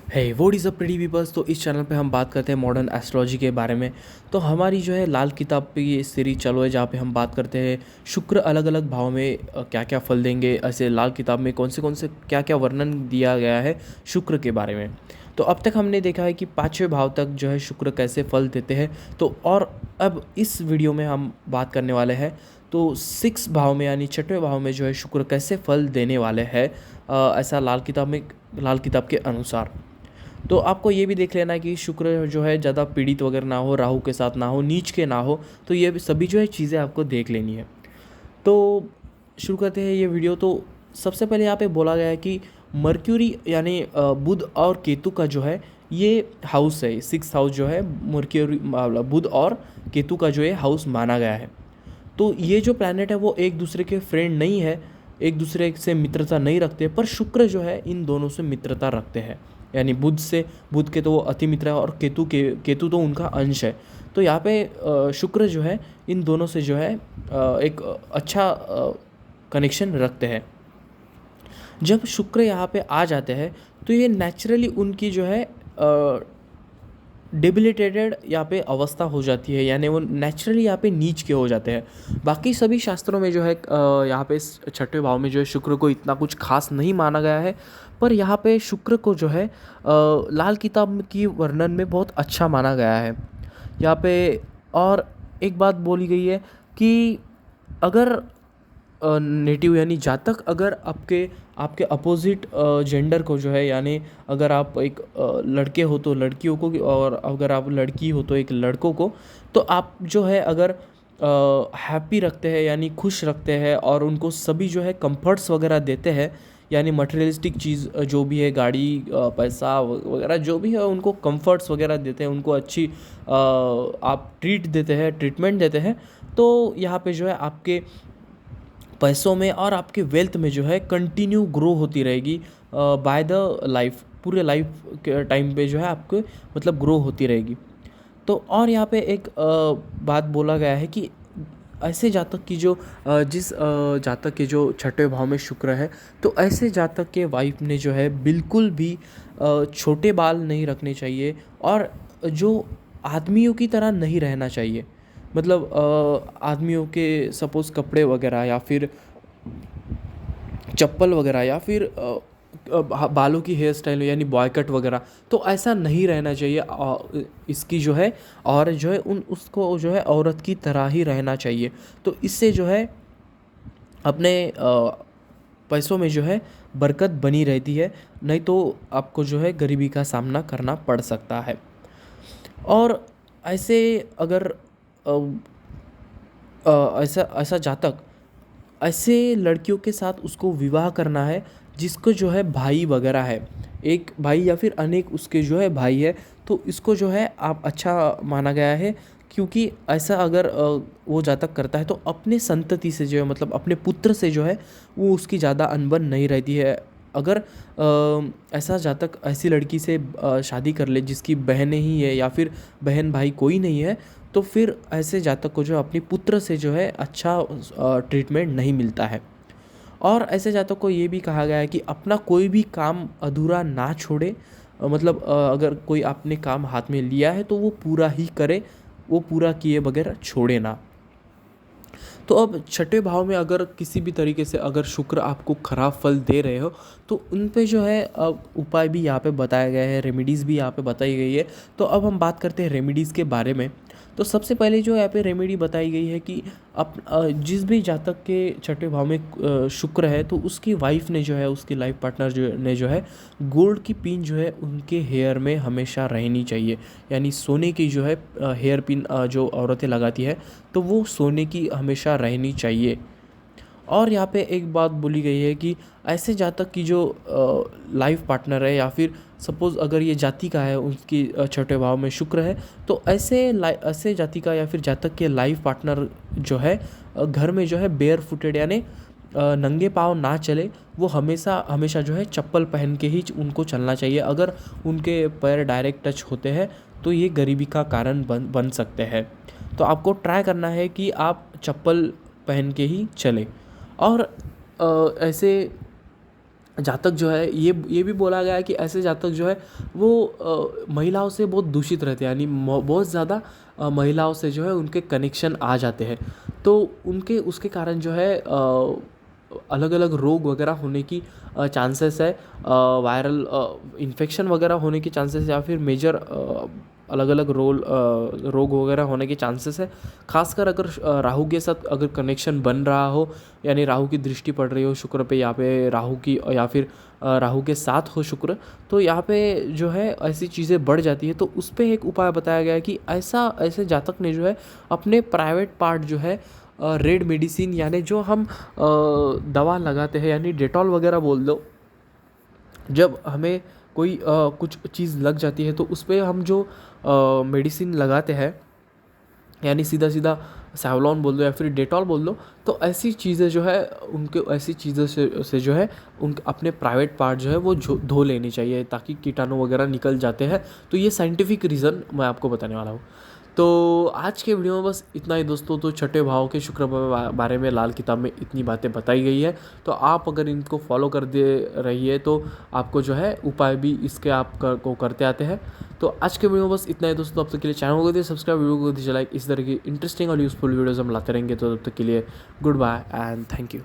है what is a pretty peoples. तो इस चैनल पे हम बात करते हैं मॉडर्न एस्ट्रोलॉजी के बारे में। तो हमारी जो है लाल किताब पे ये सीरीज चालू है, जहाँ पे हम बात करते हैं शुक्र अलग अलग भाव में क्या क्या फल देंगे। ऐसे लाल किताब में कौन से क्या क्या वर्णन दिया गया है शुक्र के बारे में। तो अब तक हमने देखा है कि पाँचवें भाव तक जो है शुक्र कैसे फल देते हैं। तो और अब इस वीडियो में हम बात करने वाले हैं तो सिक्स भाव में यानी छठवें भाव में जो है शुक्र कैसे फल देने वाले हैं, ऐसा लाल किताब के अनुसार। तो आपको ये भी देख लेना है कि शुक्र जो है ज़्यादा पीड़ित वगैरह ना हो, राहु के साथ ना हो, नीच के ना हो। तो ये सभी जो है चीज़ें आपको देख लेनी है। तो शुरू करते हैं ये वीडियो। तो सबसे पहले यहाँ पे बोला गया है कि मर्क्यूरी यानी बुध और केतु का जो है ये हाउस है, सिक्स हाउस जो है मर्क्यूरी बुध और केतु का जो है हाउस माना गया है। तो ये जो प्लैनेट है वो एक दूसरे के फ्रेंड नहीं है, एक दूसरे से मित्रता नहीं रखते, पर शुक्र जो है इन दोनों से मित्रता रखते हैं। यानी बुध के तो वो अति मित्र है और केतु तो उनका अंश है। तो यहाँ पे शुक्र जो है इन दोनों से जो है एक अच्छा कनेक्शन रखते हैं। जब शुक्र यहाँ पे आ जाते हैं तो ये नेचुरली उनकी जो है डिबिलिटेटेड यहाँ पे अवस्था हो जाती है, यानी वो नेचुरली यहाँ पे नीच के हो जाते हैं। बाकी सभी शास्त्रों में जो है यहाँ पे छठवें भाव में जो है शुक्र को इतना कुछ खास नहीं माना गया है, पर यहाँ पे शुक्र को जो है लाल किताब की वर्णन में बहुत अच्छा माना गया है यहाँ पे। और एक बात बोली गई है कि अगर नेटिव यानी जातक अगर आपके अपोजिट जेंडर को जो है, यानी अगर आप एक लड़के हो तो लड़कियों को, और अगर आप लड़की हो तो एक लड़कों को, तो आप जो है अगर हैप्पी रखते हैं यानी खुश रखते हैं और उनको सभी जो है कंफर्ट्स वगैरह देते हैं, यानी मटेरियलिस्टिक चीज़ जो भी है, गाड़ी पैसा वगैरह जो भी है, उनको कंफर्ट्स वगैरह देते हैं, उनको अच्छी आप ट्रीटमेंट देते हैं, तो यहाँ पे जो है आपके पैसों में और आपके वेल्थ में जो है कंटिन्यू ग्रो होती रहेगी बाय द लाइफ, पूरे लाइफ के टाइम पे जो है आपको मतलब ग्रो होती रहेगी। तो और यहाँ पे एक बात बोला गया है कि ऐसे जातक की जो जातक के जो छठे भाव में शुक्र है, तो ऐसे जातक के वाइफ ने जो है बिल्कुल भी छोटे बाल नहीं रखने चाहिए और जो आदमियों की तरह नहीं रहना चाहिए। मतलब आदमियों के सपोज़ कपड़े वगैरह या फिर चप्पल वगैरह या फिर बालों की हेयर स्टाइल यानी बॉय कट वगैरह, तो ऐसा नहीं रहना चाहिए। इसकी जो है और जो है उसको जो है औरत की तरह ही रहना चाहिए। तो इससे जो है अपने पैसों में जो है बरकत बनी रहती है, नहीं तो आपको जो है गरीबी का सामना करना पड़ सकता है। और ऐसे अगर अ, ऐसा ऐसा जातक ऐसे लड़कियों के साथ उसको विवाह करना है जिसको जो है भाई वगैरह है, एक भाई या फिर अनेक उसके जो है भाई है, तो इसको जो है आप अच्छा माना गया है। क्योंकि ऐसा अगर वो जातक करता है तो अपने संतति से जो है, मतलब अपने पुत्र से जो है वो उसकी ज़्यादा अनबन नहीं रहती है। अगर ऐसा जातक ऐसी लड़की से शादी कर ले जिसकी बहनें ही है या फिर बहन भाई कोई नहीं है, तो फिर ऐसे जातक को जो है अपनी पुत्र से जो है अच्छा ट्रीटमेंट नहीं मिलता है। और ऐसे जातक को ये भी कहा गया है कि अपना कोई भी काम अधूरा ना छोड़े। मतलब अगर कोई आपने काम हाथ में लिया है तो वो पूरा ही करे, वो पूरा किए बगैर छोड़े ना। तो अब छठे भाव में अगर किसी भी तरीके से अगर शुक्र आपको खराब फल दे रहे हो, तो उन पे जो है उपाय भी यहाँ पे बताया गया है, रेमेडीज़ भी यहाँ पे बताई गई है। तो अब हम बात करते हैं रेमेडीज़ के बारे में। तो सबसे पहले जो यहाँ पे रेमेडी बताई गई है कि जिस भी जातक के छठे भाव में शुक्र है, तो उसकी वाइफ ने जो है, उसकी लाइफ पार्टनर जो है गोल्ड की पिन जो है उनके हेयर में हमेशा रहनी चाहिए। यानी सोने की जो है हेयर पिन जो औरतें लगाती है, तो वो सोने की हमेशा रहनी चाहिए। और यहाँ पे एक बात बोली गई है कि ऐसे जातक की जो लाइफ पार्टनर है या फिर सपोज़ अगर ये जाति का है, उसकी छठे भाव में शुक्र है, तो ऐसे जाति का या फिर जातक के लाइफ पार्टनर जो है घर में जो है बेयर फुटेड यानी नंगे पाँव ना चले, वो हमेशा हमेशा जो है चप्पल पहन के ही उनको चलना चाहिए। अगर उनके पैर डायरेक्ट टच होते हैं तो ये गरीबी का कारण बन सकते हैं। तो आपको ट्राई करना है कि आप चप्पल पहन के ही चलें। और ऐसे जातक जो है ये भी बोला गया है कि ऐसे जातक जो है वो महिलाओं से बहुत दूषित रहते हैं, यानी बहुत ज़्यादा महिलाओं से जो है उनके कनेक्शन आ जाते हैं, तो उनके उसके कारण जो है अलग अलग रोग वगैरह होने की चांसेस है, वायरल इन्फेक्शन वगैरह होने की चांसेस, या फिर मेजर अलग अलग रोग वगैरह होने के चांसेस है। खासकर अगर राहु के साथ अगर कनेक्शन बन रहा हो, यानी राहु की दृष्टि पड़ रही हो शुक्र पे, यहाँ पे राहु की, या फिर राहु के साथ हो शुक्र, तो यहाँ पे जो है ऐसी चीज़ें बढ़ जाती है। तो उस पे एक उपाय बताया गया है कि ऐसे जातक ने जो है अपने प्राइवेट पार्ट जो है रेड मेडिसिन, यानी जो हम दवा लगाते हैं, यानी डेटॉल वगैरह बोल दो, जब हमें कोई कुछ चीज़ लग जाती है तो उस पे हम जो मेडिसिन लगाते हैं, यानी सीधा सीधा सैवलॉन बोल दो या फिर डेटॉल बोल दो, तो ऐसी चीज़ें जो है उनके ऐसी चीज़ों से जो है उन अपने प्राइवेट पार्ट जो है वो धो लेनी चाहिए, ताकि कीटाणु वगैरह निकल जाते हैं। तो ये साइंटिफिक रीज़न मैं आपको बताने वाला हूँ। तो आज के वीडियो में बस इतना ही दोस्तों। तो छठे भाव के शुक्र बारे में लाल किताब में इतनी बातें बताई गई है, तो आप अगर इनको फॉलो कर दे रही है तो आपको जो है उपाय भी इसके आप को करते आते हैं। तो आज के वीडियो में बस इतना ही दोस्तों। अब तक के लिए चैनल को दीजिए सब्सक्राइब, वीडियो को दीजिए लाइक। इस तरह की इंटरेस्टिंग और यूजफुल वीडियोज़ हम लाते रहेंगे। तो तब तक के लिए goodbye and thank you.